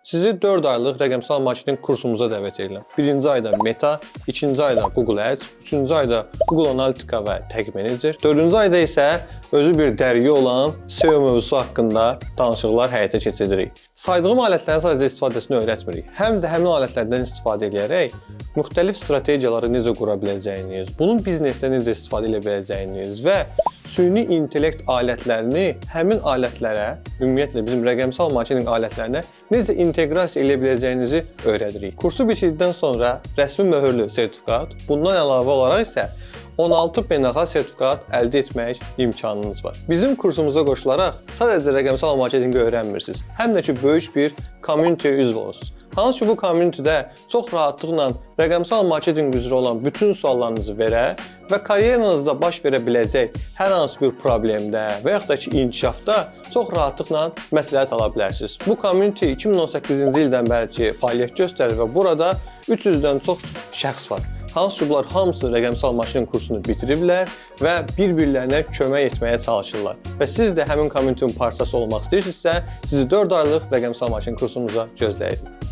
Sizi 4 aylıq rəqəmsal marketinq kursumuza dəvət edirəm. Birinci ayda Meta, ikinci ayda Google Ads, üçüncü ayda Google Analytica və Tag Manager, dördüncü ayda isə özü bir dərgi olan SEO mövzusu haqqında danışıqlar həyata keçiririk. Saydığım alətlərin sadəcə istifadəsini öyrətmirik. Həm də həmin alətlərdən istifadə edərək müxtəlif strategiyaları necə qura biləcəyiniz, bunun biznesdə necə istifadə edə biləcəyiniz və süni intellekt alətlərini həmin alətlərə, ümumiyyətlə bizim rəqəmsal marketinq alətlərinə necə inteqrasiya edə biləcəyinizi öyrədirik. Kursu bitirdikdən sonra rəsmi möhürlü sertifikat, bundan əlavə olaraq isə 16 beynəlxalq sertifikat əldə etmək imkanınız var. Bizim kursumuza qoşularaq sadəcə rəqəmsal marketinqi öyrənmirsiniz, həm də ki, böyük bir community-yə üzv olursunuz. Hansı ki, bu community-də çox rahatlıqla rəqəmsal marketinq üzrə olan bütün suallarınızı verə və karyeranızda baş verə biləcək hər hansı bir problemdə və yaxud da ki, inkişafda çox rahatlıqla məsləhət ala bilərsiniz. Bu community 2018-ci ildən bəri ki, fəaliyyət göstərir və burada 300-dən çox şəxs var. Hansı ki, bunlar hamısı rəqəmsal marketinq kursunu bitiriblər və bir-birlərinə kömək etməyə çalışırlar. Və siz də həmin community-nin parçası olmaq istəyirsinizsə, sizi 4 aylıq rəqəmsal marketinq kursumuza gözləyirik.